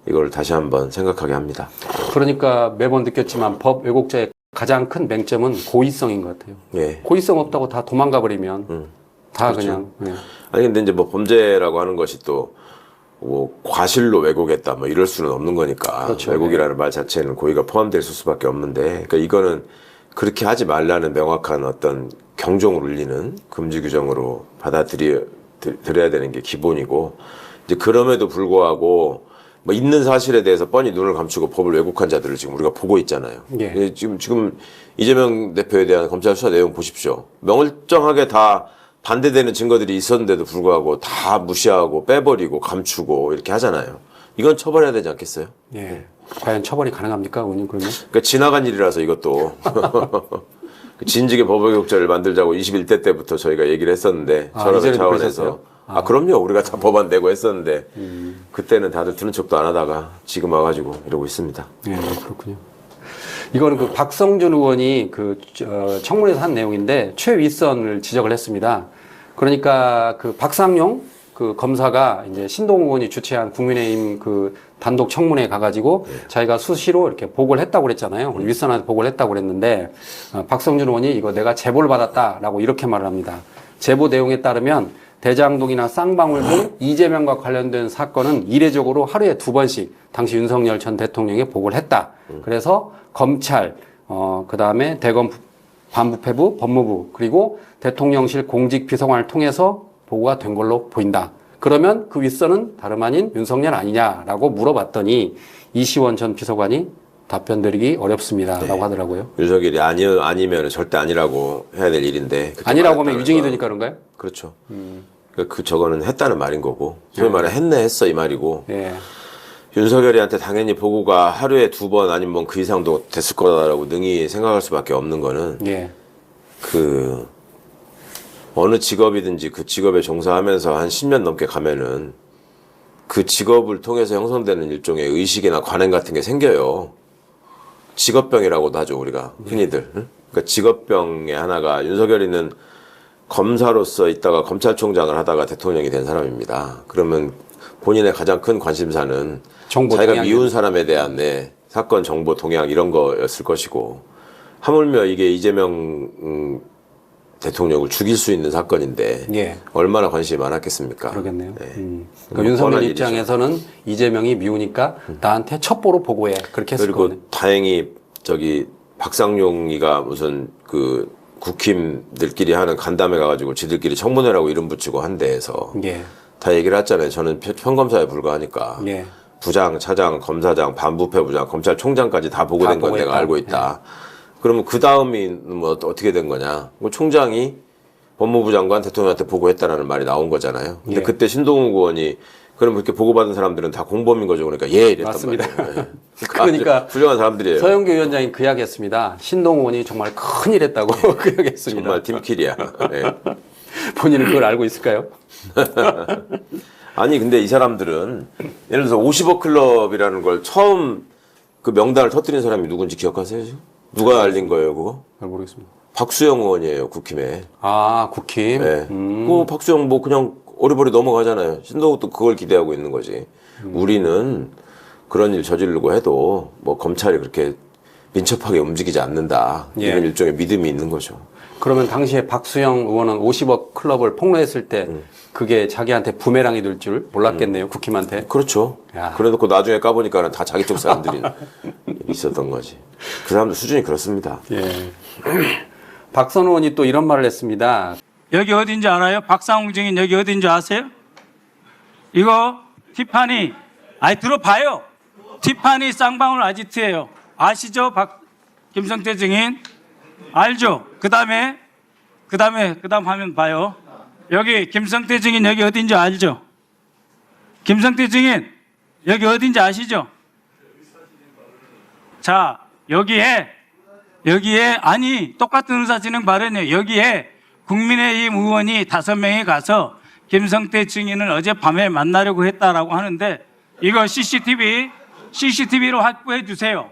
이걸 다시 한번 생각하게 합니다. 그러니까 매번 느꼈지만 법 왜곡죄의 가장 큰 맹점은 고의성인 것 같아요. 예. 고의성 없다고 다 도망가 버리면 다 그렇죠. 그냥 예. 아니, 근데 이제 뭐 범죄라고 하는 것이 또 뭐 과실로 왜곡했다 뭐 이럴 수는 없는 거니까. 그렇죠. 왜곡이라는 말 자체는 고의가 포함될 수밖에 없는데, 그러니까 이거는 그렇게 하지 말라는 명확한 어떤 경종을 울리는 금지 규정으로 받아들여야 되는 게 기본이고, 이제 그럼에도 불구하고 뭐 있는 사실에 대해서 뻔히 눈을 감추고 법을 왜곡한 자들을 지금 우리가 보고 있잖아요. 예. 지금 이재명 대표에 대한 검찰 수사 내용 보십시오. 멀쩡하게 다 반대되는 증거들이 있었는데도 불구하고 다 무시하고 빼버리고 감추고 이렇게 하잖아요. 이건 처벌해야 되지 않겠어요? 예. 과연 처벌이 가능합니까, 의원님 그러면? 그러니까 지나간 일이라서 이것도 진즉의 법외국제를 만들자고 21대 때부터 저희가 얘기를 했었는데, 전화대 이제는 차원에서. 그러셨어요? 그럼요. 우리가 다 법안 내고 했었는데 그때는 다들 들은 척도 안 하다가 지금 와가지고 이러고 있습니다. 예, 그렇군요. 이거는 그 박성준 의원이 그 청문회에서 한 내용인데 최윗선을 지적을 했습니다. 그러니까 그 박상용 그 검사가 이제 신동 의원이 주최한 국민의힘 그 단독 청문회에 가가지고 자기가 수시로 이렇게 보고를 했다고 그랬잖아요. 우리 윗선한테 보고를 했다고 그랬는데 박성준 의원이 이거 내가 제보를 받았다라고 이렇게 말을 합니다. 제보 내용에 따르면 대장동이나 쌍방울 등 이재명과 관련된 사건은 이례적으로 하루에 2번씩 당시 윤석열 전 대통령에 보고를 했다. 그래서 검찰, 그다음에 대검 반부패부, 법무부, 그리고 대통령실 공직비서관을 통해서 보고가 된 걸로 보인다. 그러면 그 윗선은 다름 아닌 윤석열 아니냐라고 물어봤더니 이시원 전 비서관이 답변 드리기 어렵습니다라고 하더라고요. 윤석열이 아니면 절대 아니라고 해야 될 일인데. 아니라고 하면 유증이 되니까 그런가요? 그렇죠. 그 저거는 했다는 말인 거고. 소위 말해 했어 이 말이고. 예. 윤석열이한테 당연히 보고가 하루에 2번 아니면 그 이상도 됐을 거다라고 능히 생각할 수밖에 없는 거는 예. 그 어느 직업이든지 그 직업에 종사하면서 한 10년 넘게 가면은 그 직업을 통해서 형성되는 일종의 의식이나 관행 같은 게 생겨요. 직업병이라고도 하죠, 우리가 흔히들. 응? 그러니까 직업병의 하나가 윤석열이는 검사로서 있다가 검찰총장을 하다가 대통령이 된 사람입니다. 그러면 본인의 가장 큰 관심사는 정보 자기가 동향. 미운 사람에 대한 사건 정보 동향 이런 거였을 것이고, 하물며 이게 이재명 대통령을 죽일 수 있는 사건인데 예. 얼마나 관심이 많았겠습니까? 그러겠네요. 네. 그러니까 윤석열 뻔한 입장에서는 이재명이 미우니까 나한테 첩보로 보고해. 그렇게 했을 그리고 거네. 다행히 박상용이가 무슨 그 국힘들끼리 하는 간담회 가가지고 지들끼리 청문회라고 이름 붙이고 한 데에서 예. 다 얘기를 했잖아요. 저는 평검사에 불과하니까 예. 부장, 차장, 검사장, 반부패 부장, 검찰총장까지 다 보고된 건 내가 보고했다. 알고 있다. 그러면 그 다음이 뭐 어떻게 된 거냐? 뭐 총장이 법무부 장관 대통령한테 보고했다라는 말이 나온 거잖아요. 근데 예. 그때 신동욱 의원이 그럼 그렇게 보고받은 사람들은 다 공범인 거죠. 그러니까 이랬단 맞습니다. 말이에요. 예. 그러니까 아주 훌륭한 사람들이에요. 서영교 위원장이 그 이야기했습니다. 신동훈 의원이 정말 큰일 했다고 그 이야기했습니다. 정말 팀킬이야. 예. 본인은 그걸 알고 있을까요? 아니 근데 이 사람들은 예를 들어서 50억 클럽이라는 걸 처음 그 명단을 터뜨린 사람이 누군지 기억하세요? 지금? 누가 알린 거예요 그거? 잘 모르겠습니다. 박수영 의원이에요 국힘에. 아, 국힘. 네. 그 박수영 뭐 그냥 어리버리 넘어가잖아요. 신동욱도 그걸 기대하고 있는 거지. 우리는 그런 일 저지르고 해도 뭐 검찰이 그렇게 민첩하게 움직이지 않는다. 예. 이런 일종의 믿음이 있는 거죠. 그러면 당시에 박수영 의원은 50억 클럽을 폭로했을 때 그게 자기한테 부메랑이 될 줄 몰랐겠네요. 국힘한테. 그렇죠. 야. 그래놓고 나중에 까보니까는 다 자기 쪽 사람들이 있었던 거지. 그 사람들 수준이 그렇습니다. 예. 박선 의원이 또 이런 말을 했습니다. 여기 어딘지 알아요? 박상웅 증인 여기 어딘지 아세요? 이거 티파니, 들어봐요. 티파니 쌍방울 아지트예요. 아시죠? 김성태 증인 알죠? 그 다음 화면 봐요. 여기 김성태 증인 여기 어딘지 알죠? 김성태 증인 여기 어딘지 아시죠? 자, 여기에 똑같은 의사진행 발언이에요. 여기에 국민의힘 의원이 5명이 가서 김성태 증인을 어젯밤에 만나려고 했다라고 하는데 이거 CCTV로 확보해 주세요.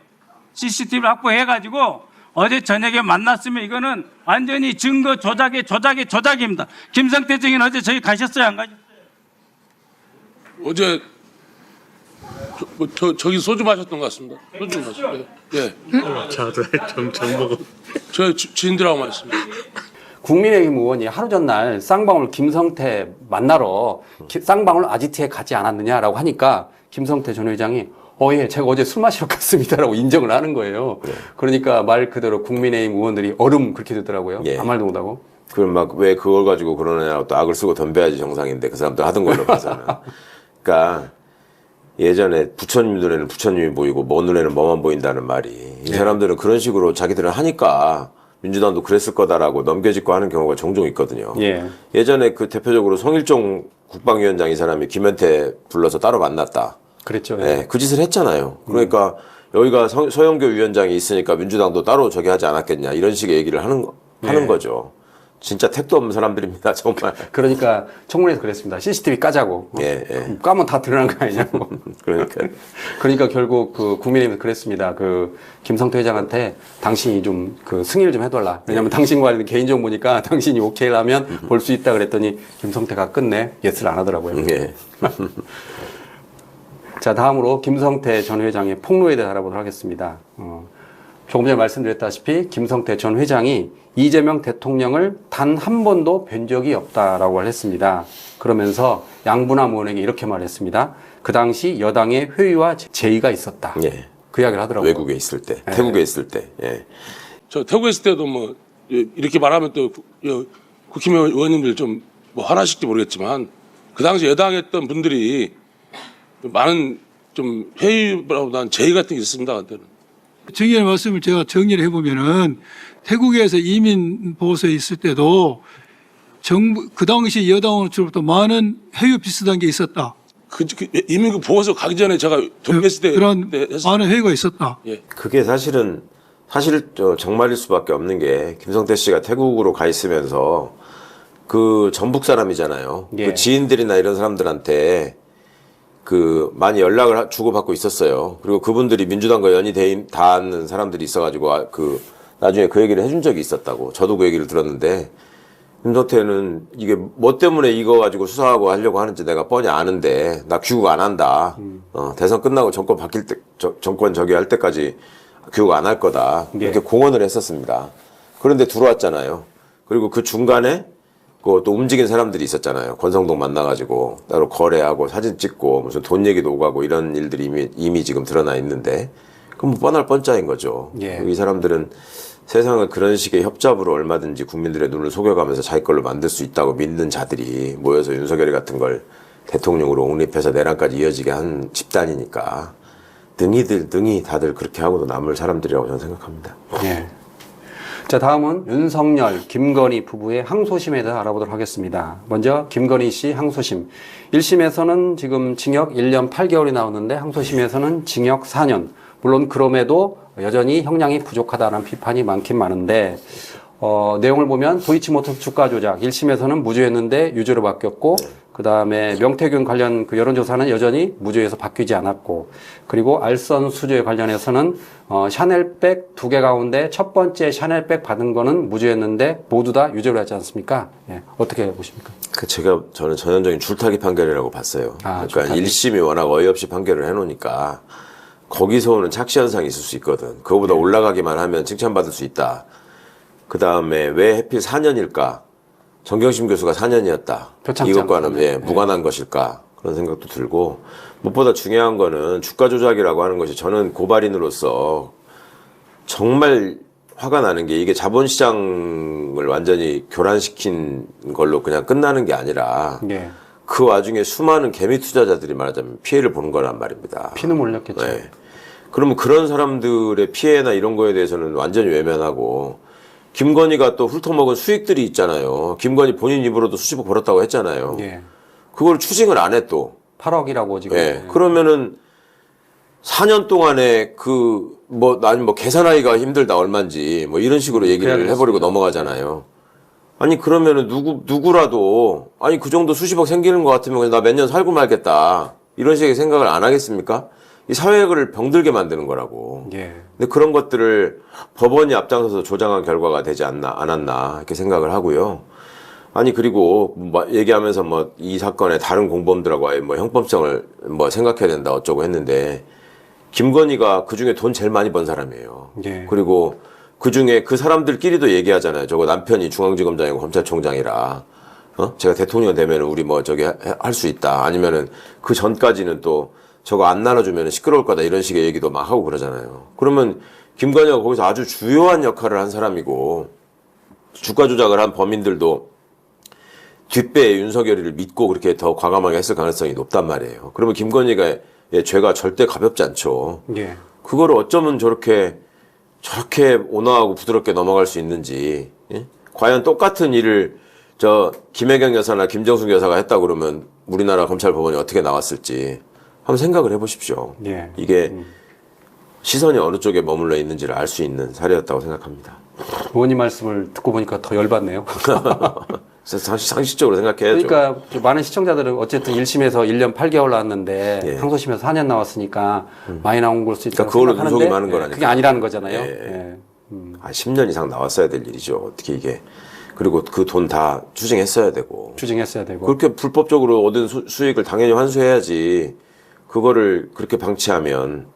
CCTV로 확보해가지고 어제 저녁에 만났으면 이거는 완전히 증거 조작입니다. 김성태 증인 어제 저기 가셨어요? 안 가셨어요? 어제 저기 소주 마셨던 것 같습니다. 소주 마셨어요. 예. 저도 좀 보고. 저 지인들하고 마셨습니다. 국민의힘 의원이 하루 전날 쌍방울 김성태 만나러 쌍방울 아지트에 가지 않았느냐라고 하니까 김성태 전 회장이 예, 제가 어제 술 마시러 갔습니다라고 인정을 하는 거예요. 그러니까 말 그대로 국민의힘 의원들이 얼음 그렇게 되더라고요. 예. 아무 말도 못하고. 그럼 막 왜 그걸 가지고 그러느냐고 또 악을 쓰고 덤벼야지 정상인데 그 사람들 하던 걸로 봐서는. 그러니까 예전에 부처님 눈에는 부처님이 보이고 먼 눈에는 뭐만 보인다는 말이 이 사람들은 그런 식으로 자기들은 하니까 민주당도 그랬을 거다라고 넘겨짚고 하는 경우가 종종 있거든요. 예. 예전에 그 대표적으로 송일종 국방위원장 이 사람이 김현태 불러서 따로 만났다. 그랬죠. 네, 그 짓을 했잖아요. 그러니까 여기가 서영교 위원장이 있으니까 민주당도 따로 저기 하지 않았겠냐 이런 식의 얘기를 하는 거죠. 진짜 택도 없는 사람들입니다, 정말. 그러니까 청문회에서 그랬습니다. CCTV 까자고. 예. 까면 다 드러난 거 아니냐고. 그러니까 결국 그 국민의힘에서 그랬습니다. 그 김성태 회장한테 당신이 좀 그 승인을 좀 해달라. 왜냐면 당신과 관련 개인정보니까 당신이 오케이를 하면 볼 수 있다 그랬더니 김성태가 끝내 예스를 안 하더라고요. 예. 자, 다음으로 김성태 전 회장의 폭로에 대해 알아보도록 하겠습니다. 조금 전에 말씀드렸다시피 김성태 전 회장이 이재명 대통령을 단 한 번도 뵌 적이 없다라고 했습니다. 그러면서 양분함 의원에게 이렇게 말했습니다. 그 당시 여당의 회의와 제의가 있었다. 예. 그 이야기를 하더라고요. 외국에 있을 때, 태국에 있을 때. 예. 저 태국에 있을 때도 뭐 이렇게 말하면 또 국힘 의원님들 좀 뭐 화나실지 모르겠지만 그 당시 여당에 했던 분들이 많은 좀 회의보다는 제의 같은 게 있습니다. 그때는. 정의의 말씀을 제가 정리를 해보면은 태국에서 이민 보호소에 있을 때도 정부 그 당시 여당으로부터 많은 회의 비슷한 게 있었다. 이미 그 보호소 가기 전에 제가 독일했을 때 그런 때 많은 회의가 있었다. 예. 그게 사실 정말일 수밖에 없는 게 김성태 씨가 태국으로 가 있으면서 그 전북 사람이잖아요. 예. 그 지인들이나 이런 사람들한테 그 많이 연락을 주고받고 있었어요. 그리고 그분들이 민주당과 연이 닿는 사람들이 있어가지고 그 나중에 그 얘기를 해준 적이 있었다고. 저도 그 얘기를 들었는데 김성태는 이게 뭐 때문에 이거 가지고 수사하고 하려고 하는지 내가 뻔히 아는데 나 귀국 안 한다. 대선 끝나고 정권 바뀔 때 정권 저기 할 때까지 귀국 안 할 거다. 이렇게 공언을 했었습니다. 그런데 들어왔잖아요. 그리고 그 중간에 또 움직인 사람들이 있었잖아요. 권성동 만나가지고 따로 거래하고 사진 찍고 무슨 돈 얘기도 오가고 이런 일들이 이미 지금 드러나 있는데 그럼 뭐 뻔할 뻔짜인 거죠. 예. 이 사람들은 세상을 그런 식의 협잡으로 얼마든지 국민들의 눈을 속여가면서 자기 걸로 만들 수 있다고 믿는 자들이 모여서 윤석열 같은 걸 대통령으로 옹립해서 내란까지 이어지게 한 집단이니까 능히 다들 그렇게 하고도 남을 사람들이라고 저는 생각합니다. 예. 자, 다음은 윤석열, 김건희 부부의 항소심에 대해 알아보도록 하겠습니다. 먼저 김건희 씨 항소심. 1심에서는 지금 징역 1년 8개월이 나오는데 항소심에서는 징역 4년. 물론 그럼에도 여전히 형량이 부족하다는 비판이 많긴 많은데 내용을 보면 도이치모터스 주가 조작 1심에서는 무죄였는데 유죄로 바뀌었고 그다음에 명태균 관련 그 여론조사는 여전히 무죄에서 바뀌지 않았고 그리고 알선 수주에 관련해서는 샤넬백 2개 가운데 첫 번째 샤넬백 받은 거는 무죄였는데 모두 다 유죄로 하지 않습니까? 예. 어떻게 보십니까? 저는 전형적인 줄타기 판결이라고 봤어요. 그러니까 줄타기. 1심이 워낙 어이없이 판결을 해놓으니까 거기서 오는 착시 현상이 있을 수 있거든. 그거보다 올라가기만 하면 칭찬받을 수 있다. 그 다음에 왜 하필 4년일까? 정경심 교수가 4년이었다. 이것과는 무관한 것일까? 그런 생각도 들고 무엇보다 중요한 거는 주가 조작이라고 하는 것이 저는 고발인으로서 정말 화가 나는 게 이게 자본시장을 완전히 교란시킨 걸로 그냥 끝나는 게 아니라 그 와중에 수많은 개미 투자자들이 말하자면 피해를 보는 거란 말입니다. 피는 몰렸겠죠. 네. 그러면 그런 사람들의 피해나 이런 거에 대해서는 완전히 외면하고 김건희가 또 훑어먹은 수익들이 있잖아요. 김건희 본인 입으로도 수십억 벌었다고 했잖아요. 예. 그걸 추징을 안 해 또. 8억이라고 지금. 예. 그러면은 4년 동안에 아니 계산하기가 힘들다 얼마인지 뭐 이런 식으로 얘기를 해버리고 넘어가잖아요. 아니 그러면은 누구라도 아니 그 정도 수십억 생기는 것 같으면 그냥 나 몇 년 살고 말겠다 이런 식의 생각을 안 하겠습니까? 이 사회를 병들게 만드는 거라고. 근데 그런 것들을 법원이 앞장서서 조장한 결과가 되지 않았나 이렇게 생각을 하고요. 아니 그리고 얘기하면서 이 사건의 다른 공범들하고의 형법성을 생각해야 된다 어쩌고 했는데 김건희가 그 중에 돈 제일 많이 번 사람이에요. 그리고 그 중에 그 사람들끼리도 얘기하잖아요. 저거 남편이 중앙지검장이고 검찰총장이라. 제가 대통령 되면 우리 할 수 있다. 아니면은 그 전까지는 또 저거 안 나눠주면 시끄러울 거다 이런 식의 얘기도 막 하고 그러잖아요. 그러면 김건희가 거기서 아주 주요한 역할을 한 사람이고 주가 조작을 한 범인들도 뒷배에 윤석열이를 믿고 그렇게 더 과감하게 했을 가능성이 높단 말이에요. 그러면 김건희가 죄가 절대 가볍지 않죠. 그거를 어쩌면 저렇게 온화하고 부드럽게 넘어갈 수 있는지. 과연 똑같은 일을 김혜경 여사나 김정숙 여사가 했다 그러면 우리나라 검찰법원이 어떻게 나왔을지 한번 생각을 해보십시오. 이게 시선이 어느 쪽에 머물러 있는지를 알 수 있는 사례였다고 생각합니다. 의원님 말씀을 듣고 보니까 더 열받네요. 상식적으로 생각해야죠. 그러니까 많은 시청자들은 어쨌든 1심에서 1년 8개월 나왔는데 항소심에서 4년 나왔으니까 많이 나온 걸 수 있다고 그걸로 생각하는데 눈속이 많은 거라니까. 그게 아니라는 거잖아요. 10년 이상 나왔어야 될 일이죠. 어떻게 이게. 그리고 그 돈 다 추징했어야 되고. 추징했어야 되고. 그렇게 불법적으로 얻은 수익을 당연히 환수해야지. 그거를 그렇게 방치하면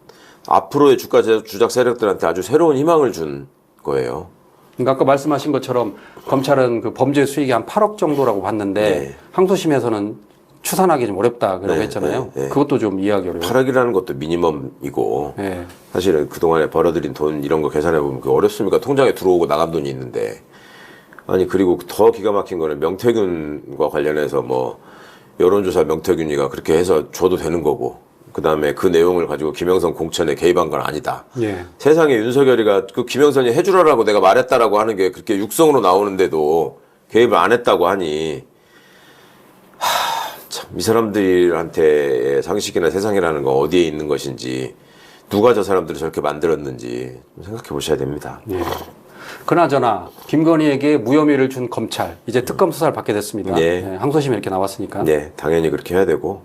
앞으로의 주작 세력들한테 아주 새로운 희망을 준 거예요. 그러니까 아까 말씀하신 것처럼 검찰은 그 범죄 수익이 한 8억 정도라고 봤는데 네. 항소심에서는 추산하기 좀 어렵다 그러고 네, 했잖아요. 네, 네. 그것도 좀 이해하기 어려워요. 8억이라는 것도 미니멈이고 네. 사실은 그동안에 벌어들인 돈 이런 거 계산해보면 그게 어렵습니까? 통장에 들어오고 나간 돈이 있는데. 아니 그리고 더 기가 막힌 거는 명태균과 관련해서 뭐 여론조사 명태균이가 그렇게 해서 줘도 되는 거고 그 다음에 그 내용을 가지고 김영선 공천에 개입한 건 아니다. 예. 세상에 윤석열이가 그 김영선이 해주라라고 내가 말했다라고 하는 게 그렇게 육성으로 나오는데도 개입을 안 했다고 하니 참 이 사람들한테의 상식이나 세상이라는 건 어디에 있는 것인지 누가 저 사람들을 저렇게 만들었는지 좀 생각해 보셔야 됩니다. 예. 그나저나 김건희에게 무혐의를 준 검찰 이제 특검 수사를 받게 됐습니다. 네. 네, 항소심에 이렇게 나왔으니까. 네, 당연히 그렇게 해야 되고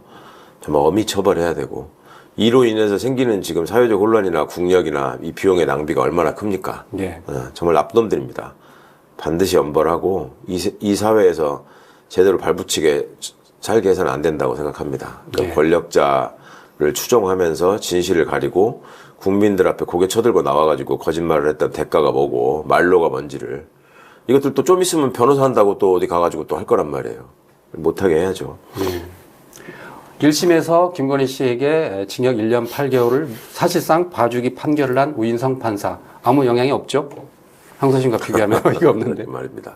정말 엄히 처벌해야 되고 이로 인해서 생기는 지금 사회적 혼란이나 국력이나 이 비용의 낭비가 얼마나 큽니까? 예. 정말 나쁜 반드시 엄벌하고 이 사회에서 제대로 발붙이게 살게 해서는 안 된다고 생각합니다. 그러니까 예. 권력자를 추종하면서 진실을 가리고 국민들 앞에 고개 쳐들고 나와가지고 거짓말을 했던 대가가 뭐고 말로가 뭔지를 이것들 또 좀 있으면 변호사 한다고 또 어디 가가지고 또 할 거란 말이에요. 못하게 해야죠. 1심에서 김건희 씨에게 징역 1년 8개월을 사실상 봐주기 판결을 한 우인성 판사 아무 영향이 없죠? 항소심과 비교하면 어이가 없는데. 말입니다.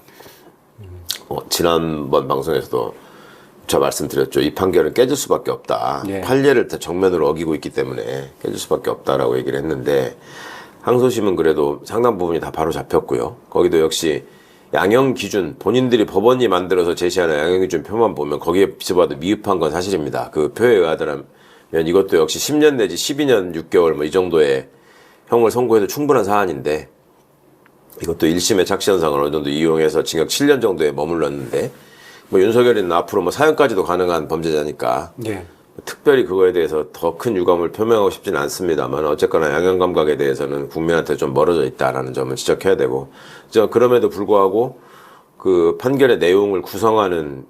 지난번 방송에서도 제가 말씀드렸죠. 이 판결은 깨질 수밖에 없다. 예. 판례를 다 정면으로 어기고 있기 때문에 깨질 수밖에 없다라고 얘기를 했는데 항소심은 그래도 상당 부분이 다 바로 잡혔고요. 거기도 역시 양형 기준 본인들이 법원이 만들어서 제시하는 양형 기준 표만 보면 거기에 비춰봐도 미흡한 건 사실입니다. 그 표에 의하더라면 이것도 역시 10년 내지 12년 6개월 뭐 이 정도의 형을 선고해도 충분한 사안인데 이것도 1심의 착시 현상을 어느 정도 이용해서 징역 7년 정도에 머물렀는데 뭐 윤석열이는 앞으로 뭐 사형까지도 가능한 범죄자니까 예. 특별히 그거에 대해서 더 큰 유감을 표명하고 싶지는 않습니다만 어쨌거나 양형 감각에 대해서는 국민한테 좀 멀어져 있다라는 점을 지적해야 되고 그럼에도 불구하고 그 판결의 내용을 구성하는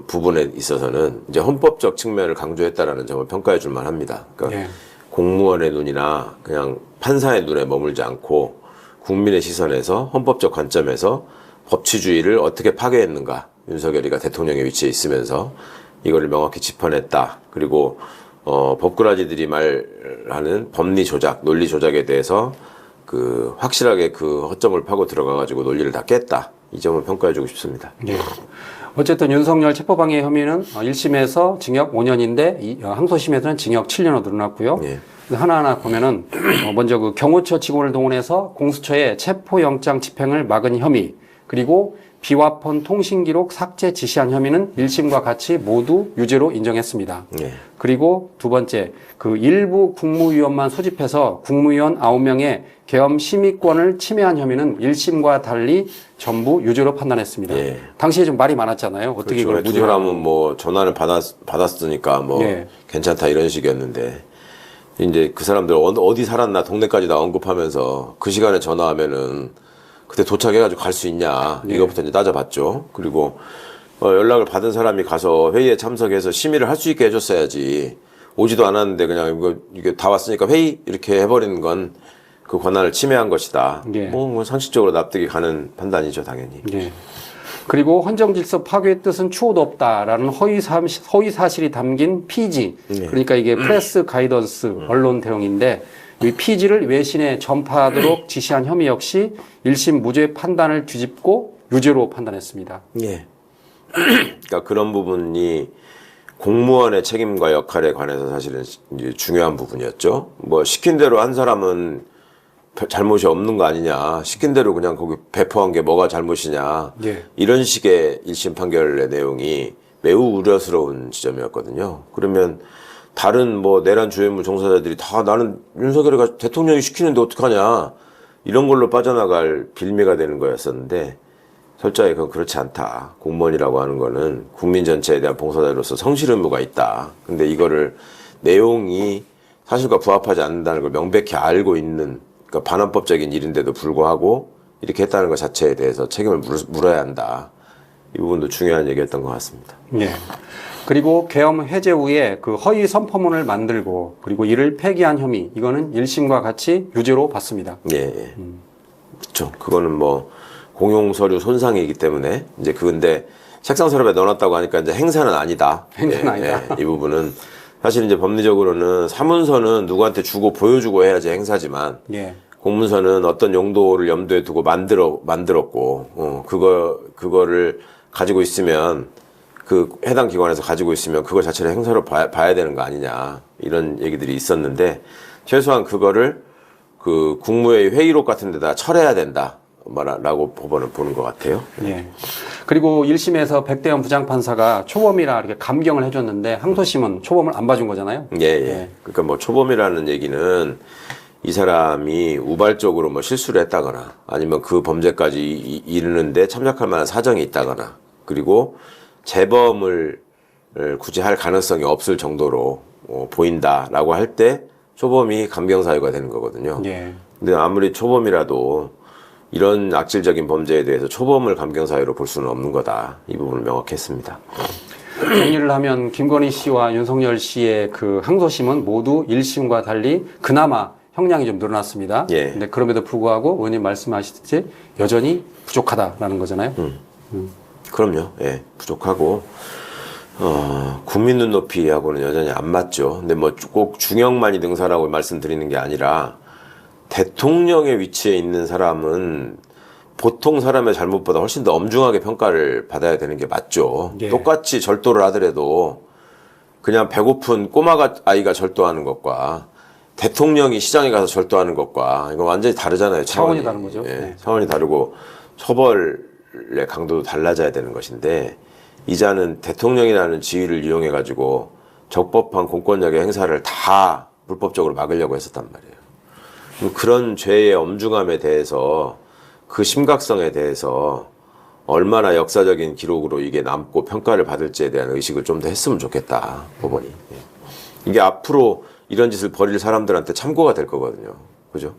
부분에 있어서는 이제 헌법적 측면을 강조했다라는 점을 평가해 줄 만합니다. 그러니까 예. 공무원의 눈이나 그냥 판사의 눈에 머물지 않고 국민의 시선에서 헌법적 관점에서 법치주의를 어떻게 파괴했는가 윤석열이가 대통령의 위치에 있으면서 이거를 명확히 짚어냈다. 그리고 법꾸라지들이 말하는 법리 조작, 논리 조작에 대해서 확실하게 그 허점을 파고 들어가가지고 논리를 다 깼다. 이 점을 평가해주고 싶습니다. 예. 어쨌든 윤석열 체포방해 혐의는 1심에서 징역 5년인데 항소심에서는 징역 7년으로 늘어났고요. 예. 하나하나 보면은 먼저 그 경호처 직원을 동원해서 공수처의 체포영장 집행을 막은 혐의 그리고 비화폰 통신기록 삭제 지시한 혐의는 1심과 같이 모두 유죄로 인정했습니다. 예. 그리고 두 번째, 그 일부 국무위원만 소집해서 국무위원 9명의 계엄 심의권을 침해한 혐의는 1심과 달리 전부 유죄로 판단했습니다. 예. 당시에 좀 말이 많았잖아요. 어떻게 이걸 두 무죄로 사람은 뭐 전화를 받았으니까 뭐 예. 괜찮다 이런 식이었는데 이제 그 사람들 어디 살았나 동네까지 다 언급하면서 그 시간에 전화하면은 그때 도착해가지고 갈 수 있냐 이것부터 이제 따져봤죠. 그리고 연락을 받은 사람이 가서 회의에 참석해서 심의를 할 수 있게 해줬어야지. 오지도 않았는데 그냥 이게 다 왔으니까 회의 이렇게 해버리는 건 그 권한을 침해한 것이다. 예. 뭐 상식적으로 납득이 가는 판단이죠, 당연히. 예. 그리고 헌정질서 파괴의 뜻은 추호도 없다라는 허위 사실이 담긴 피지. 그러니까 이게 프레스 가이던스 언론 대응인데 이 피지를 외신에 전파하도록 지시한 혐의 역시 1심 무죄 판단을 뒤집고 유죄로 판단했습니다. 예. 그러니까 그런 부분이 공무원의 책임과 역할에 관해서 사실은 이제 중요한 부분이었죠. 뭐 시킨 대로 한 사람은 잘못이 없는 거 아니냐. 시킨 대로 그냥 거기 배포한 게 뭐가 잘못이냐. 예. 이런 식의 1심 판결의 내용이 매우 우려스러운 지점이었거든요. 그러면 다른 뭐 내란 주요인물 종사자들이 다 나는 윤석열이가 대통령이 시키는데 어떡하냐. 이런 걸로 빠져나갈 빌미가 되는 거였었는데 철저히 그건 그렇지 않다. 공무원이라고 하는 거는 국민 전체에 대한 봉사자로서 성실 의무가 있다. 근데 이거를 내용이 사실과 부합하지 않는다는 걸 명백히 알고 있는 그러니까 반헌법적인 일인데도 불구하고 이렇게 했다는 것 자체에 대해서 책임을 물어야 한다. 이 부분도 중요한 얘기였던 것 같습니다. 예. 그리고 계엄 해제 후에 그 허위 선포문을 만들고 그리고 이를 폐기한 혐의 이거는 1심과 같이 유죄로 봤습니다. 예. 그렇죠. 그거는 뭐 공용 서류 손상이기 때문에 이제 근데 책상 서랍에 넣어놨다고 하니까 이제 행사는 아니다. 행사는 아니다. 이 부분은 사실 이제 법리적으로는 사문서는 누구한테 주고 보여주고 해야지 행사지만 예. 공문서는 어떤 용도를 염두에 두고 만들었고 그거를 가지고 있으면 그 해당 기관에서 가지고 있으면 그거 자체를 행사로 봐야 되는 거 아니냐 이런 얘기들이 있었는데 최소한 그거를 그 국무회의 회의록 같은 데다 철해야 된다 라고 법원은 보는 것 같아요. 예. 그리고 1심에서 백대현 부장판사가 초범이라 이렇게 감경을 해줬는데 항소심은 초범을 안 봐준 거잖아요. 예. 그러니까 뭐 초범이라는 얘기는 이 사람이 우발적으로 뭐 실수를 했다거나 아니면 그 범죄까지 이르는데 참작할 만한 사정이 있다거나 그리고 재범을 굳이 할 가능성이 없을 정도로 보인다라고 할 때 초범이 감경 사유가 되는 거거든요. 예. 근데 아무리 초범이라도 이런 악질적인 범죄에 대해서 초범을 감경 사유로 볼 수는 없는 거다. 이 부분은 명확했습니다. 정리를 하면 김건희 씨와 윤석열 씨의 그 항소심은 모두 1심과 달리 그나마 형량이 좀 늘어났습니다. 예. 근데 그럼에도 불구하고 의원님 말씀하시듯이 여전히 부족하다라는 거잖아요. 그럼요. 예. 부족하고 국민 눈높이하고는 여전히 안 맞죠. 근데 뭐 꼭 중형만이 능사라고 말씀드리는 게 아니라 대통령의 위치에 있는 사람은 보통 사람의 잘못보다 훨씬 더 엄중하게 평가를 받아야 되는 게 맞죠. 예. 똑같이 절도를 하더라도 그냥 배고픈 꼬마 아이가 절도하는 것과 대통령이 시장에 가서 절도하는 것과 이거 완전히 다르잖아요. 차원이 다른 거죠. 예, 네. 차원이 다르고 처벌의 강도도 달라져야 되는 것인데 이자는 대통령이라는 지위를 이용해 가지고 적법한 공권력의 행사를 다 불법적으로 막으려고 했었단 말이에요. 그런 죄의 엄중함에 대해서 그 심각성에 대해서 얼마나 역사적인 기록으로 이게 남고 평가를 받을지에 대한 의식을 좀 더 했으면 좋겠다, 법원이. 이게 앞으로 이런 짓을 벌일 사람들한테 참고가 될 거거든요. 그죠?